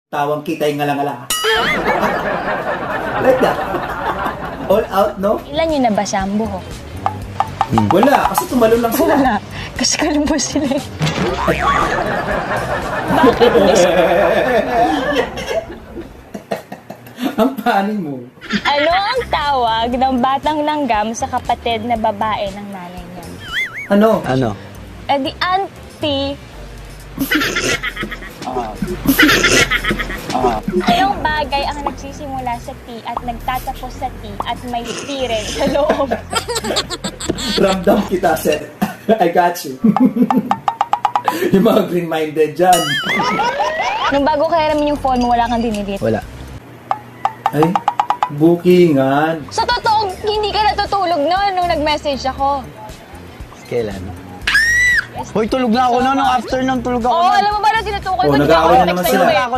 Tawang kitay ngalang-ala. Like that. All out, no? Ilan yun na ba siya ang buhok? Wala, kasi tumalo lang sila. Wala. Kasi kalumbos sila eh. Ang pani mo. Ano ang tawag ng batang langgam sa kapatid na babae ng nanay niya? Ano? Ano? Eh di auntie. Anong bagay ang nagsisimula sa T at nagtatapos sa T at may T rin sa loob? Ramdam kita, Seth. I got you. Yung mga green-minded dyan. Nung bago kaya namin yung phone mo, wala kang dinidit. Wala. Ay, bookingan. Sa totoo, hindi ka natutulog noon nung nag-message ako. Kailan? Hoy, tulog na ako noon. After nung tulog ako Oo, noon. alam mo ba na tinutukoy Oh, ko? nag-aaway na naman sila. Wala ako